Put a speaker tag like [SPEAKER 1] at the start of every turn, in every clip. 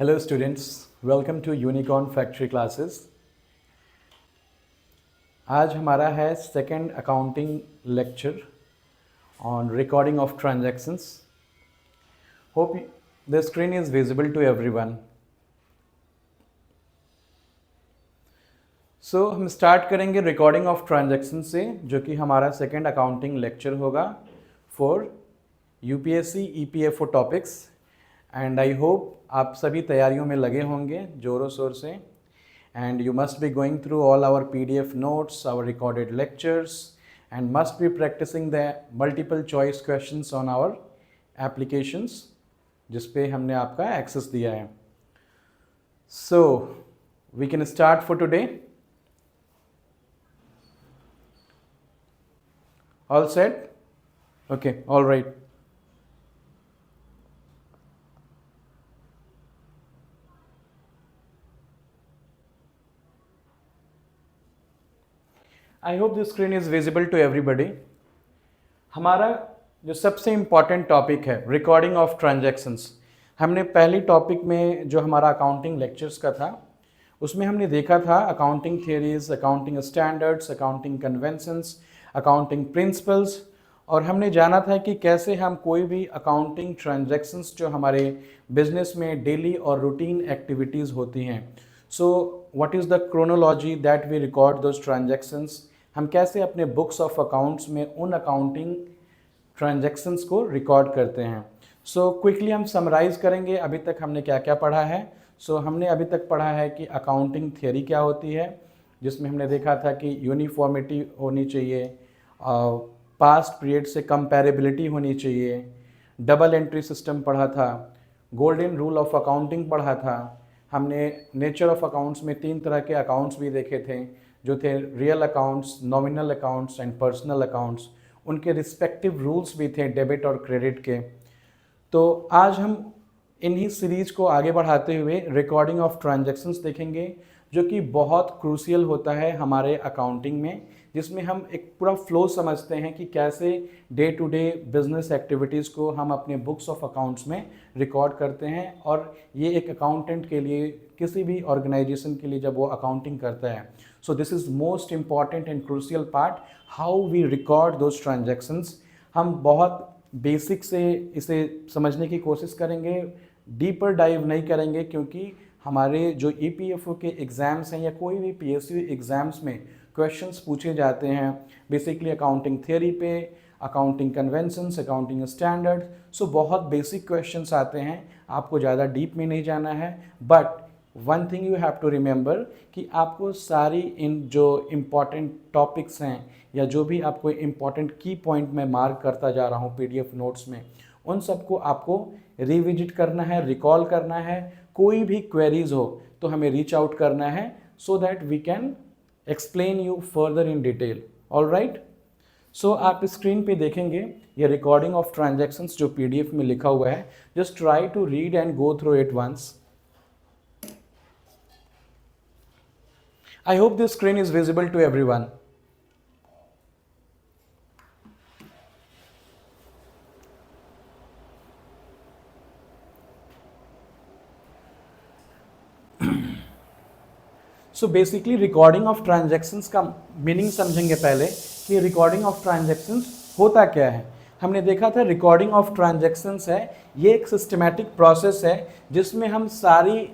[SPEAKER 1] Hello students, welcome to Unicorn Factory Classes। आज हमारा है second accounting lecture on recording of transactions. Hope the screen is visible to everyone. So हम start करेंगे recording of transaction से, जो कि हमारा सेकेंड अकाउंटिंग लेक्चर होगा for UPSC EPFO topics. And I hope आप सभी तैयारियों में लगे होंगे ज़ोरों शोर से। And you must be going through all our PDF notes, our recorded lectures, and must be practicing the multiple choice questions on our applications जिस पे हमने आपका access दिया है। So we can start for today. All set? Okay, all right. I hope this screen is visible to everybody. हमारा जो सबसे important topic है रिकॉर्डिंग ऑफ ट्रांजैक्शंस। हमने पहली टॉपिक में जो हमारा अकाउंटिंग लेक्चर्स का था उसमें हमने देखा था accounting theories, accounting standards, accounting conventions, accounting principles, और हमने जाना था कि कैसे हम कोई भी अकाउंटिंग ट्रांजैक्शंस जो हमारे बिजनेस में डेली और रूटीन एक्टिविटीज़ होती हैं, so what is the chronology that we record those transactions, हम कैसे अपने बुक्स ऑफ अकाउंट्स में उन अकाउंटिंग ट्रांजैक्शंस को रिकॉर्ड करते हैं। सो क्विकली हम समराइज़ करेंगे अभी तक हमने क्या क्या पढ़ा है। हमने अभी तक पढ़ा है कि अकाउंटिंग थियरी क्या होती है, जिसमें हमने देखा था कि यूनिफॉर्मिटी होनी चाहिए, पास्ट पीरियड से कंपैरेबिलिटी होनी चाहिए, डबल एंट्री सिस्टम पढ़ा था, गोल्डन रूल ऑफ अकाउंटिंग पढ़ा था, हमने नेचर ऑफ अकाउंट्स में 3 तरह के अकाउंट्स भी देखे थे जो थे real accounts, nominal accounts and personal accounts. उनके रिस्पेक्टिव रूल्स भी थे डेबिट और क्रेडिट के। तो आज हम इन्हीं सीरीज को आगे बढ़ाते हुए रिकॉर्डिंग ऑफ ट्रांजैक्शंस देखेंगे, जो कि बहुत क्रूशियल होता है हमारे अकाउंटिंग में, जिसमें हम एक पूरा फ्लो समझते हैं कि कैसे day to day business activities को हम अपने बुक्स ऑफ अकाउंट्स में रिकॉर्ड करते हैं। और ये एक अकाउंटेंट के लिए, किसी भी ऑर्गेनाइजेशन के लिए जब वो अकाउंटिंग करता है, so this is most important and crucial part, how we record those transactions. हम बहुत बेसिक से इसे समझने की कोशिश करेंगे, डीपर डाइव नहीं करेंगे, क्योंकि हमारे जो ईपीएफओ के एग्ज़ाम्स हैं या कोई भी पीएसयू एग्ज़ाम्स में क्वेश्चंस पूछे जाते हैं बेसिकली अकाउंटिंग थियरी पे, अकाउंटिंग कन्वेंशंस, अकाउंटिंग स्टैंडर्ड। सो बहुत बेसिक क्वेश्चंस आते हैं, आपको ज़्यादा डीप में नहीं जाना है। But one thing you have to remember कि आपको सारी इन जो इम्पॉर्टेंट टॉपिक्स हैं या जो भी आपको इम्पॉर्टेंट की पॉइंट में मार्क करता जा रहा हूँ पीडीएफ नोट्स में, उन सबको आपको रिविजिट करना है, रिकॉल करना है। कोई भी क्वेरीज हो तो हमें रीच आउट करना है, so that we can explain you further in detail. All right. So आप स्क्रीन पे देखेंगे ये रिकॉर्डिंग ऑफ ट्रांजैक्शंस जो पीडीएफ में लिखा हुआ है। Just try to read and go through it once. I hope this screen is visible to everyone. So basically recording of transactions का मीनिंग समझेंगे पहले कि रिकॉर्डिंग ऑफ ट्रांजैक्शंस होता क्या है। हमने देखा था रिकॉर्डिंग ऑफ ट्रांजैक्शंस है, ये एक सिस्टमैटिक प्रोसेस है जिसमें हम सारी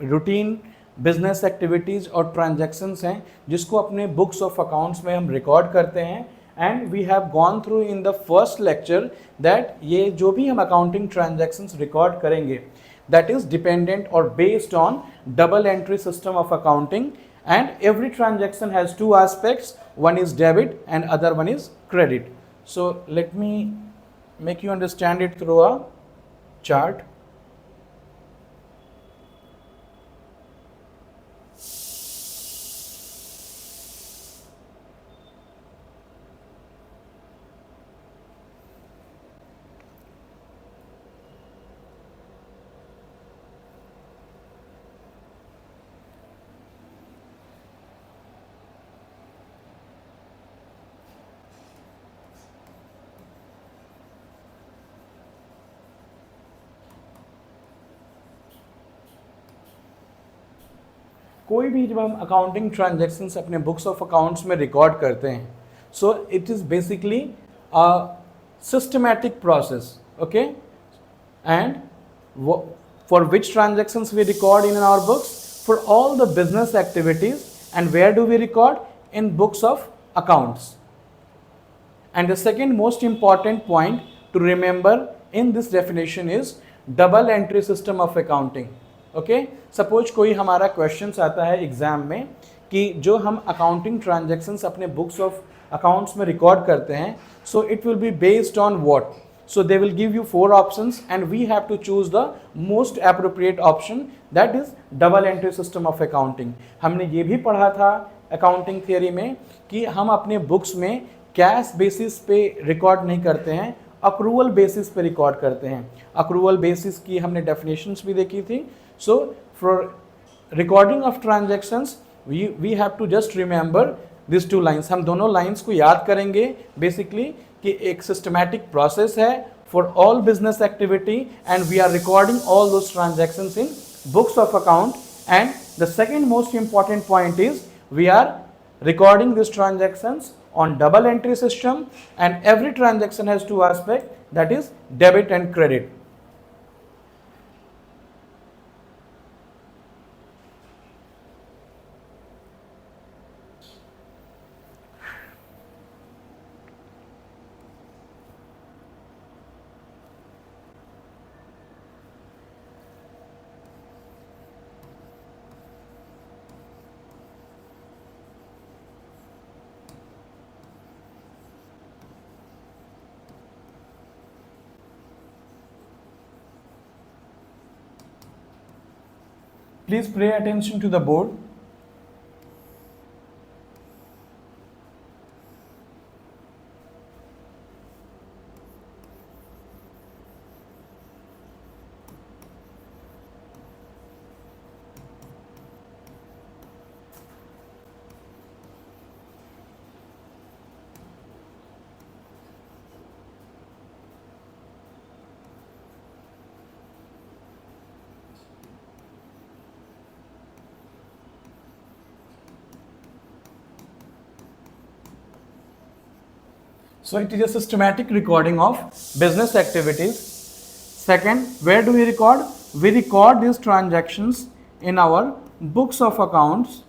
[SPEAKER 1] रूटीन बिजनेस एक्टिविटीज़ और ट्रांजैक्शंस हैं जिसको अपने बुक्स ऑफ अकाउंट्स में हम रिकॉर्ड करते हैं। And we have gone through in the first lecture that ये जो भी हम अकाउंटिंग ट्रांजैक्शंस रिकॉर्ड करेंगे, that is dependent or based on double entry system of accounting, and every transaction has two aspects, one is debit and other one is credit. So let me make you understand it through a chart. कोई भी जब हम accounting transactions अपने books of accounts में record करते हैं, so it is basically a systematic process, okay, and for which transactions we record in our books? For all the business activities. And where do we record? In books of accounts. And the second most important point to remember in this definition is double entry system of accounting. Okay, suppose कोई हमारा questions आता है exam में कि जो हम accounting transactions अपने books of accounts में रिकॉर्ड करते हैं, so it will be based on what? So they will give you 4 options and we have to choose the most appropriate option, that is double entry system of accounting. हमने ये भी पढ़ा था accounting theory में कि हम अपने books में कैश बेसिस पे रिकॉर्ड नहीं करते हैं, अक्रूवल बेसिस पे रिकॉर्ड करते हैं. अक्रूवल बेसिस की हमने डेफिनेशंस भी देखी थी. So for recording of transactions we have to just remember this 2 lines. हम दोनों लाइन्स को याद करेंगे बेसिकली कि एक सिस्टमैटिक प्रोसेस है for all business activity and we are recording all those transactions in books of account. And the second most important point is we are recording these transactions on double entry system and every transaction has 2 aspects, that is debit and credit. Please pay attention to the board. So it is a systematic recording of business activities. Second, where do we record? We record these transactions in our books of accounts.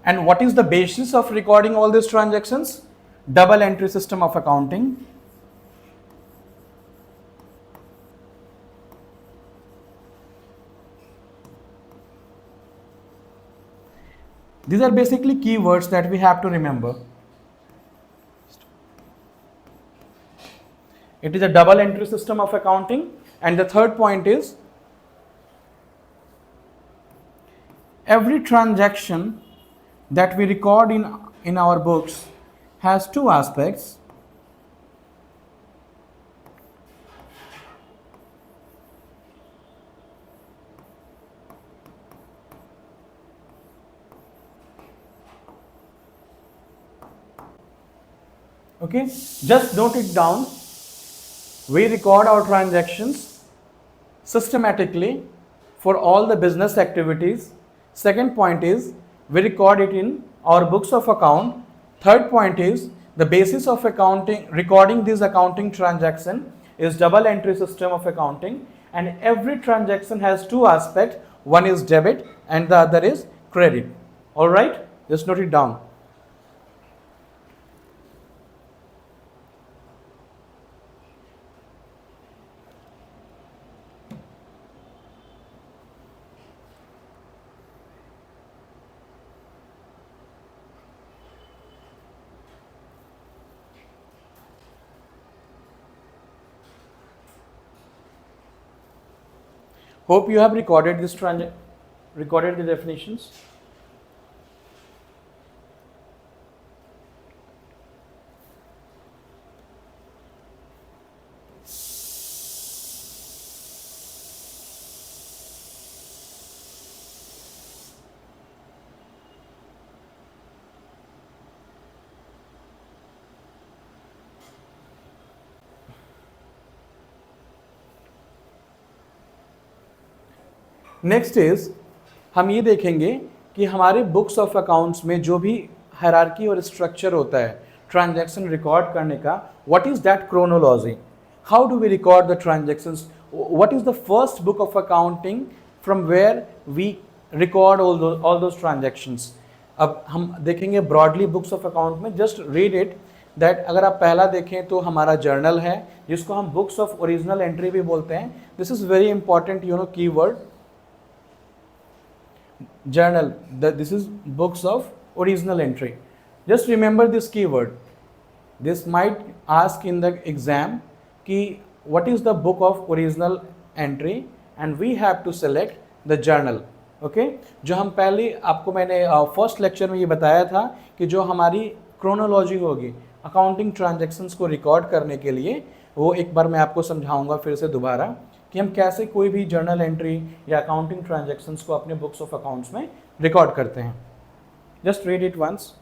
[SPEAKER 1] And what is the basis of recording all these transactions? Double entry system of accounting. These are basically keywords that we have to remember. It is a double entry system of accounting. And the third point is every transaction that we record in our books has 2 aspects. Okay, just note it down. We record our transactions systematically for all the business activities. Second point is we record it in our books of account. Third point is the basis of accounting, recording this accounting transaction is double entry system of accounting, and every transaction has 2 aspects. One is debit and the other is credit. All right, just note it down. Hope you have recorded the definitions. Next is हम ये देखेंगे कि हमारे books of accounts में जो भी hierarchy और structure होता है ट्रांजैक्शन रिकॉर्ड करने का, what is that chronology, how do we record the transactions, what is the first book of accounting from where we record all those transactions. अब हम देखेंगे ब्रॉडली बुक्स ऑफ अकाउंट में, just read it that अगर आप पहला देखें तो हमारा जर्नल है जिसको हम बुक्स ऑफ ओरिजिनल एंट्री भी बोलते हैं। This is very important keyword journal, that this is books of original entry. Just remember this keyword. This might ask in the exam ki what is the book of original entry and we have to select the journal. Okay, जो हम पहले आपको मैंने first lecture में ये बताया था कि जो हमारी क्रोनोलॉजी होगी अकाउंटिंग ट्रांजैक्शंस को रिकॉर्ड करने के लिए, वो एक बार मैं आपको समझाऊंगा फिर से दोबारा कि हम कैसे कोई भी जर्नल एंट्री या अकाउंटिंग ट्रांजैक्शंस को अपने बुक्स ऑफ अकाउंट्स में रिकॉर्ड करते हैं। Just read it once.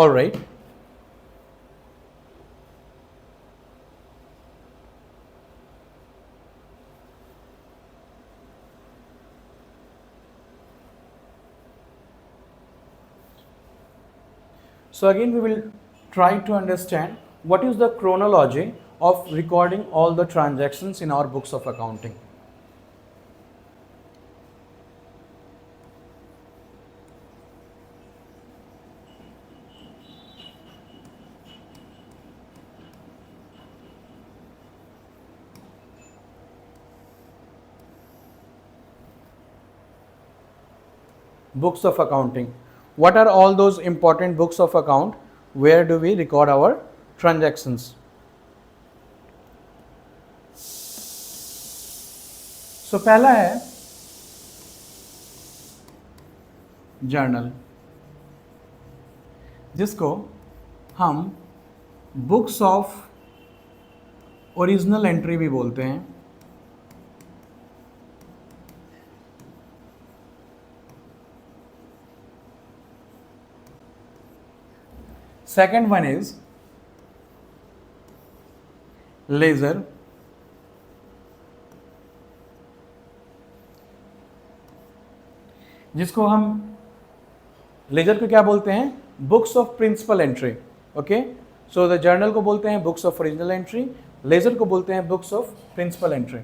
[SPEAKER 1] All right. So again we will try to understand what is the chronology of recording all the transactions in our books of accounting. Books of accounting. What are all those important books of account? Where do we record our transactions? So पहला है journal, जिसको हम books of original entry भी बोलते हैं। Second one is laser, जिसको हम laser को क्या बोलते हैं, books of principal entry. Okay, so the journal को बोलते हैं books of original entry, ledger को बोलते हैं बुक्स ऑफ प्रिंसिपल एंट्री।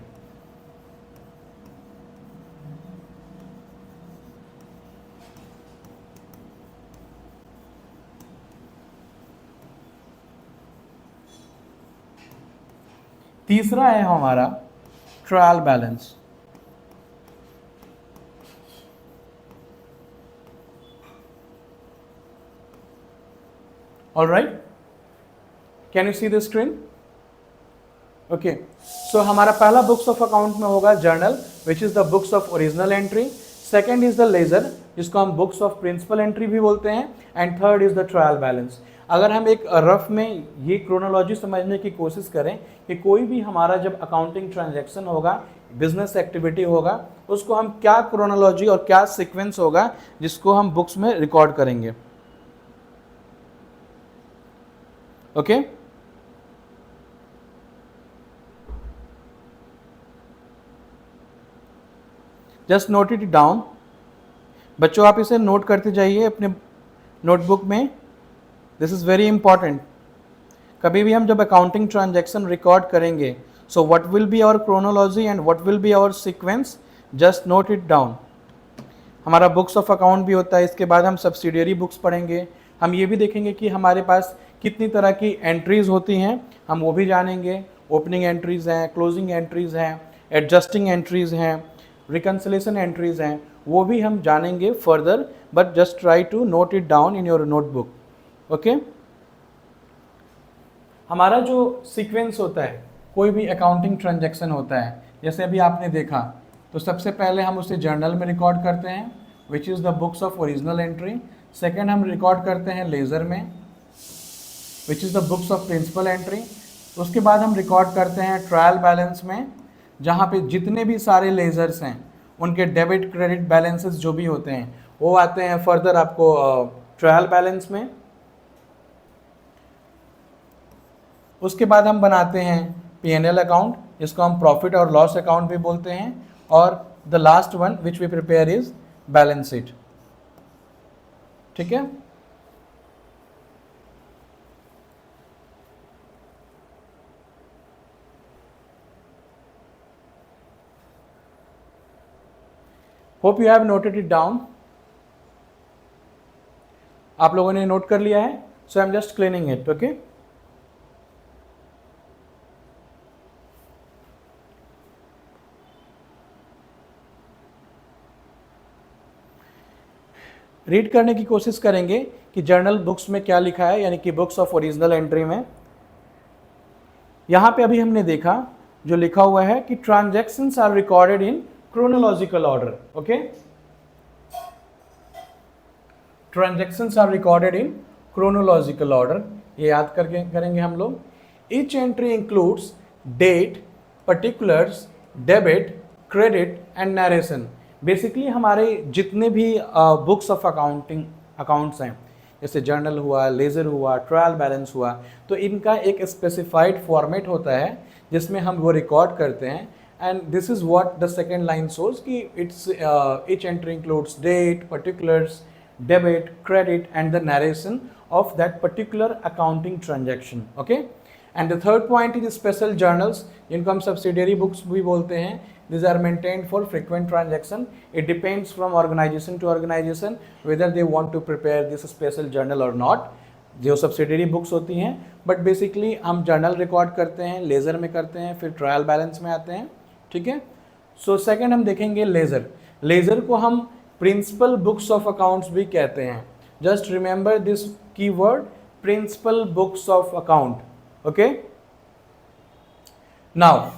[SPEAKER 1] तीसरा है हमारा trial balance. All right, can you see the screen? Okay, so हमारा पहला बुक्स ऑफ अकाउंट में होगा journal which is the books of original entry, second is the ledger जिसको हम बुक्स ऑफ प्रिंसिपल एंट्री भी बोलते हैं, and third is the trial balance. अगर हम एक रफ में ये क्रोनोलॉजी समझने की कोशिश करें कि कोई भी हमारा जब अकाउंटिंग ट्रांजैक्शन होगा, बिजनेस एक्टिविटी होगा, उसको हम क्या क्रोनोलॉजी और क्या सीक्वेंस होगा जिसको हम बुक्स में रिकॉर्ड करेंगे। Okay, just note it down. बच्चों आप इसे नोट करते जाइए अपने नोटबुक में, दिस इज़ वेरी इंपॉर्टेंट। कभी भी हम जब अकाउंटिंग ट्रांजैक्शन रिकॉर्ड करेंगे, so what will be our chronology and what will be our sequence, just note it down. हमारा बुक्स ऑफ अकाउंट भी होता है, इसके बाद हम सब्सिडियरी बुक्स पढ़ेंगे, हम ये भी देखेंगे कि हमारे पास कितनी तरह की एंट्रीज होती हैं, हम वो भी जानेंगे। ओपनिंग एंट्रीज हैं, क्लोजिंग एंट्रीज हैं, एडजस्टिंग एंट्रीज हैं, रिकन्सिलेशन एंट्रीज हैं, वो भी हम जानेंगे further, but just try to note it down in your notebook. Okay, हमारा जो सीक्वेंस होता है, कोई भी अकाउंटिंग ट्रांजैक्शन होता है, जैसे अभी आपने देखा, तो सबसे पहले हम उसे जर्नल में रिकॉर्ड करते हैं which is the books of original entry, second हम रिकॉर्ड करते हैं लेजर में which is the books of principal entry, उसके बाद हम रिकॉर्ड करते हैं ट्रायल बैलेंस में, जहाँ पे जितने भी सारे लेजर्स हैं उनके डेबिट क्रेडिट बैलेंसेस जो भी होते हैं वो आते हैं फर्दर आपको ट्रायल बैलेंस में। उसके बाद हम बनाते हैं P&L अकाउंट, जिसको हम प्रॉफिट और लॉस अकाउंट भी बोलते हैं, और the last one which we prepare is balance sheet. ठीक है, hope you have noted it down. आप लोगों ने नोट कर लिया है, so I am just cleaning it. Okay, read करने की कोशिश करेंगे कि जर्नल बुक्स में क्या लिखा है, यानी कि बुक्स ऑफ ओरिजिनल एंट्री में। यहां पे अभी हमने देखा जो लिखा हुआ है कि transactions are recorded in chronological order. Okay, transactions are recorded in chronological order, ये याद करके करेंगे हम लोग। Each entry includes date, particulars, debit, credit and narration. Basically हमारे जितने भी बुक्स ऑफ अकाउंटिंग अकाउंट्स हैं, जैसे जर्नल हुआ, लेजर हुआ, ट्रायल बैलेंस हुआ, तो इनका एक स्पेसिफाइड फॉर्मेट होता है जिसमें हम वो रिकॉर्ड करते हैं। And this is what the second line shows कि it's each entry includes date, particulars, debit, credit and the narration of that particular accounting transaction. Okay, and the third point is special journals, जिनको हम subsidiary books भी बोलते हैं. These are maintained for frequent transaction. It depends from organization to organization whether they want to prepare this special journal or not. जो subsidiary books होती हैं, but basically हम journal record करते हैं, लेज़र में करते हैं, फिर ट्रायल बैलेंस में आते हैं. ठीक है, सो सेकंड हम देखेंगे लेज़र. लेज़र को हम प्रिंसिपल बुक्स ऑफ अकाउंट्स भी कहते हैं. Just remember this keyword, principal books of account. Okay, now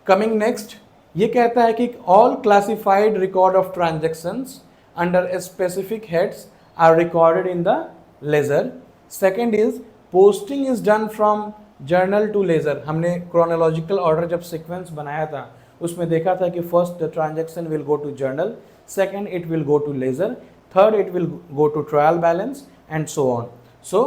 [SPEAKER 1] coming next, ये कहता है कि all classified record of transactions under specific heads are recorded in the ledger. Second is posting is done from journal to ledger. हमने chronological order जब sequence बनाया था उसमें देखा था कि first the transaction will go to journal, second it will go to ledger, third it will go to trial balance and so on. So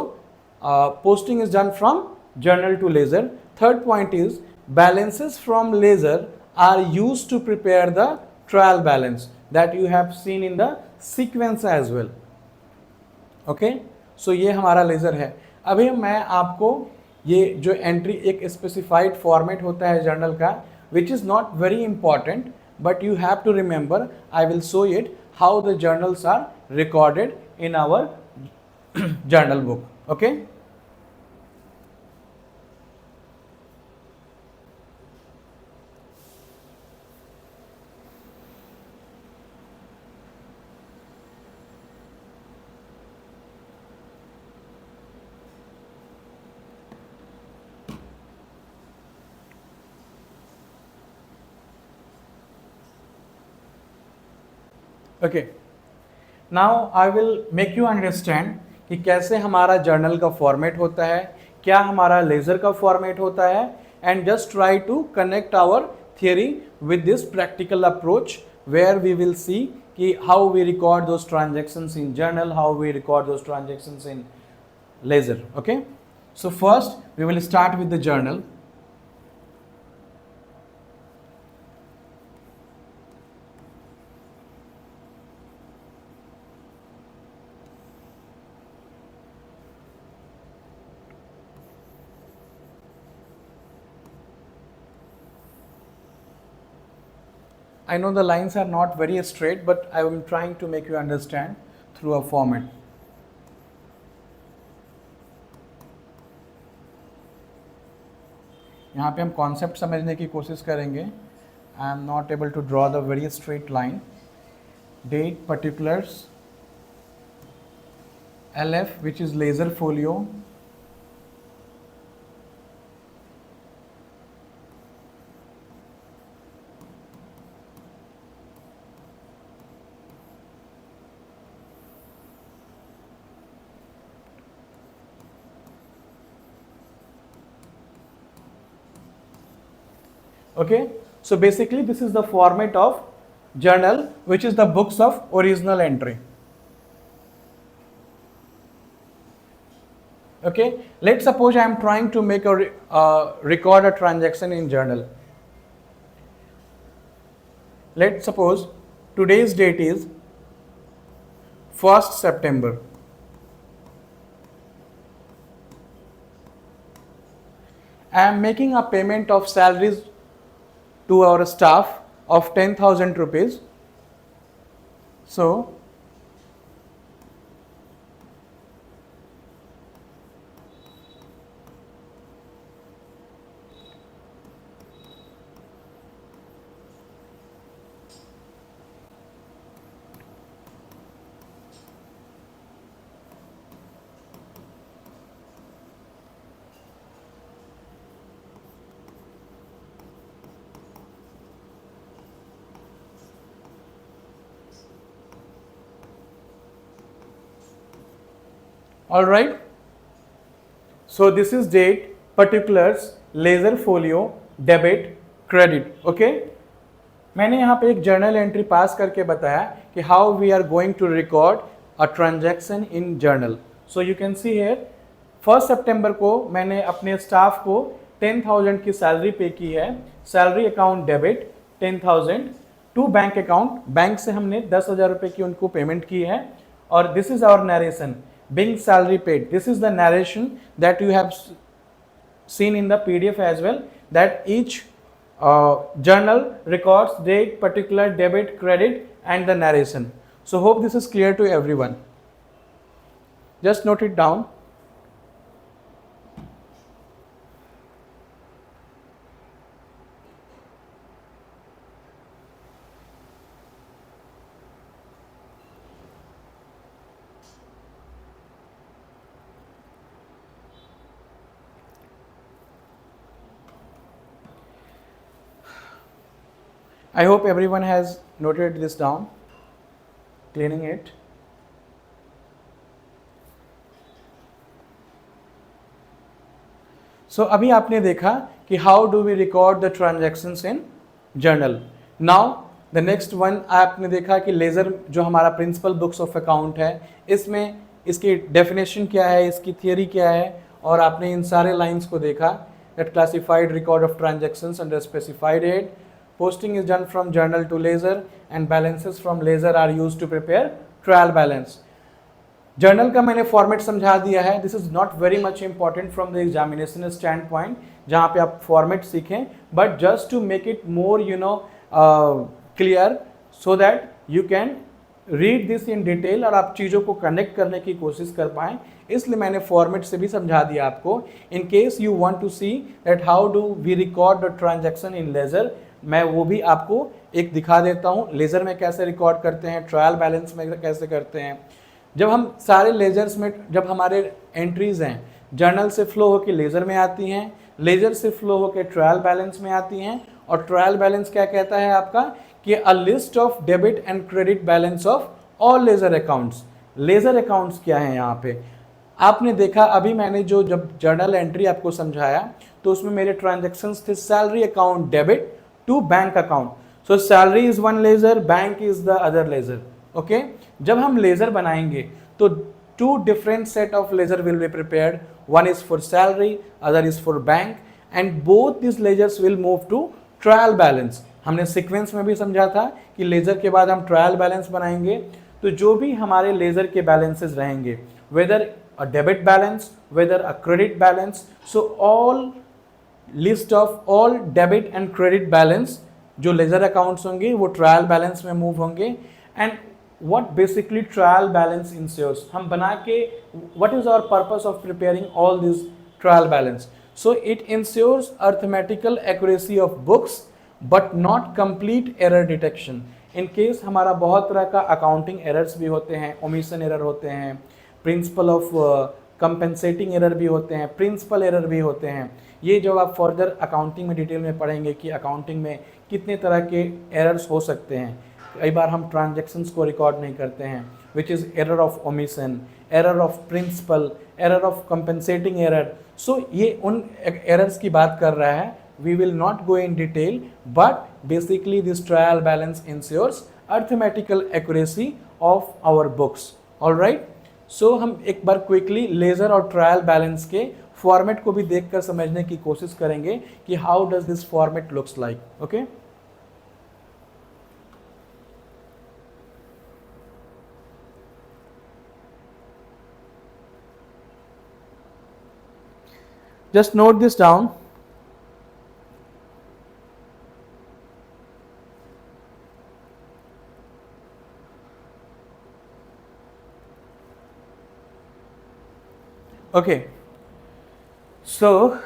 [SPEAKER 1] posting is done from journal to ledger. Third point is balances from ledger are used to prepare the trial balance that you have seen in the sequence as well. Okay, so ये हमारा ledger है. अभी मैं आपको ये जो entry एक specified format होता है जर्नल का, which is not very important, but you have to remember, I will show it how the journals are recorded in our journal book. Okay, okay, now I will make you understand कि कैसे हमारा journal का format होता है, क्या हमारा laser का format होता है, and just try to connect our theory with this practical approach where we will see कि how we record those transactions in journal, how we record those transactions in ledger. Okay, so first we will start with the journal. I know the lines are not very straight, but I am trying to make you understand through a format. यहाँ पे हम concept समझने की कोशिश करेंगे. I am not able to draw the very straight line. Date, particulars, LF, which is laser folio, okay, So basically this is the format of journal, which is the books of original entry. Okay, let's suppose I am trying to make a record a transaction in journal. Let's suppose today's date is 1st September. I am making a payment of salaries to our staff of 10,000 rupees. So all right, so this is date, particulars, ledger folio, debit, credit. Okay, मैंने यहाँ पे एक journal entry पास करके बताया कि how we are going to record a transaction in journal. So you can see here 1 सितंबर को मैंने अपने स्टाफ को 10,000 की सैलरी पे की है. Salary account debit 10,000 to bank account. Bank से हमने 10,000 रुपये की उनको पेमेंट की है. और this is our narration, being salary paid. This is the narration that you have seen in the PDF as well, that each journal records date, particular, debit, credit and the narration. So hope this is clear to everyone. Just note it down. I hope everyone has noted this down, cleaning it. So अभी आपने देखा कि how do we record the transactions in journal. Now the next one आपने देखा कि laser जो हमारा principal books of account है, इसमें इसकी डेफिनेशन क्या है, इसकी थियरी क्या है, और आपने इन सारे लाइंस को देखा. that classified record of transactions under specified date. Posting is done from journal to ledger and balances from ledger are used to prepare trial balance. जर्नल का मैंने फॉर्मेट समझा दिया है. This is not very much important from the examination stand point, जहाँ पे आप format सीखें, but just to make it more clear so that you can read this in detail और आप चीज़ों को कनेक्ट करने की कोशिश कर पाएँ. इसलिए मैंने फॉर्मेट से भी समझा दिया आपको. In case you want to see that how do we record the transaction in ledger, मैं वो भी आपको एक दिखा देता हूँ. लेजर में कैसे रिकॉर्ड करते हैं, ट्रायल बैलेंस में कैसे करते हैं. जब हम सारे लेजर्स में, जब हमारे एंट्रीज हैं जर्नल से फ्लो होकर लेजर में आती हैं, लेजर से फ्लो होकर ट्रायल बैलेंस में आती हैं, और ट्रायल बैलेंस क्या कहता है आपका कि a list of debit and credit balance of all ledger accounts. Ledger accounts क्या है यहाँ पे आपने देखा. अभी मैंने जो जब जर्नल एंट्री आपको समझाया तो उसमें मेरे ट्रांजेक्शन्स थे salary account debit to bank account. So salary is one ledger, bank is the other ledger. Okay, जब हम लेजर बनाएंगे तो two different set of ledger will be prepared. One is for salary, other is for bank, and both this ledgers will move to trial balance. हमने sequence में भी समझा था कि लेजर के बाद हम ट्रायल बैलेंस बनाएंगे. तो जो भी हमारे लेजर के बैलेंसेस रहेंगे, weather a debit balance, weather a credit balance, so all list of all debit and credit balance जो लेजर अकाउंट्स होंगे वो ट्रायल बैलेंस में मूव होंगे. And what basically trial balance ensures, हम बना के what is our purpose of preparing all these trial balance. So it ensures arithmetical accuracy of books but not complete error detection. in case हमारा बहुत तरह का accounting errors भी होते हैं, omission error होते हैं, principle of compensating error भी होते हैं, principal error भी होते हैं. ये जो आप further accounting में डिटेल में पढ़ेंगे कि accounting में कितने तरह के errors हो सकते हैं. कई बार हम ट्रांजेक्शन्स को रिकॉर्ड नहीं करते हैं, which is error of omission, error of principle, error of compensating error. So ये उन एरर्स की बात कर रहा है we will not go in detail, but basically this trial balance ensures arithmetical accuracy of our books. All right, so हम एक बार quickly laser और ट्रायल बैलेंस के फॉर्मेट को भी देखकर समझने की कोशिश करेंगे कि how does this format looks like. Okay, just note this down. Okay, so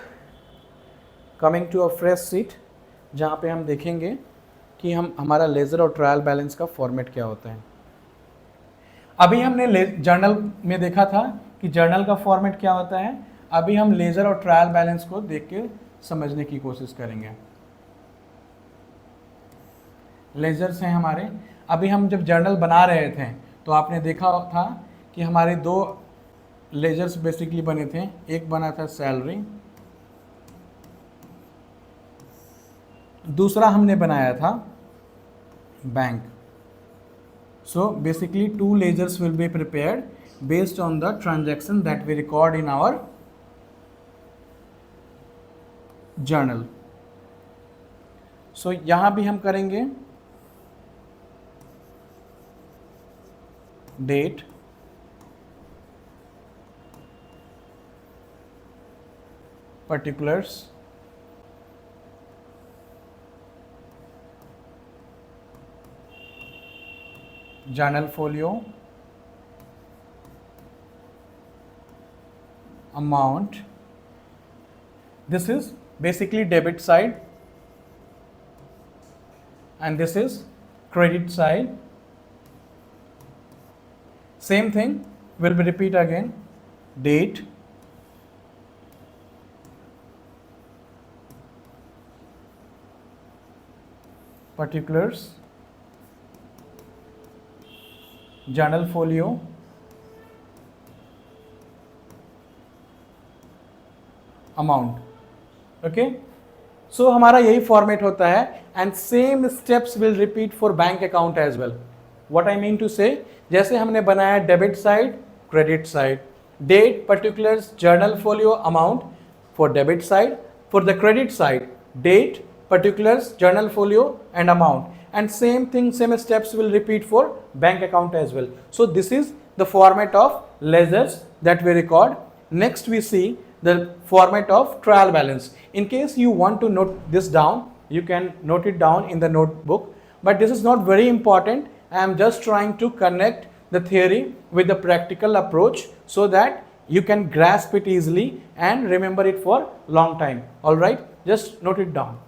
[SPEAKER 1] coming to a fresh sheet जहाँ पे हम देखेंगे कि हमारा लेज़र और ट्रायल बैलेंस का फॉर्मेट क्या होता है. अभी हमने जर्नल में देखा था कि जर्नल का फॉर्मेट क्या होता है. अभी हम लेज़र और ट्रायल बैलेंस को देख के समझने की कोशिश करेंगे. लेज़र्स हैं हमारे. अभी हम जब जर्नल बना रहे थे तो आपने देखा था कि हमारे दो लेजर्स बेसिकली बने थे. एक बना था सैलरी, दूसरा हमने बनाया था bank. So basically two ledgers will be prepared based on the transaction that we record in our journal. So यहां भी हम करेंगे date, particulars, journal folio, amount. This is basically debit side and this is credit side. Same thing will be repeat again. Date, particulars, journal folio, amount. Okay, so हमारा यही format होता है and same steps will repeat for bank account as well. What I mean to say, जैसे हमने बनाया debit side, credit side, date, particulars, journal folio, amount for debit side, for the credit side date, particulars, journal folio and amount, and same thing, same steps will repeat for bank account as well. So this is the format of ledgers that we record. Next we see the format of trial balance. In case you want to note this down, you can note it down in the notebook, but this is not very important. I am just trying to connect the theory with the practical approach so that you can grasp it easily and remember it for long time. All right, just note it down.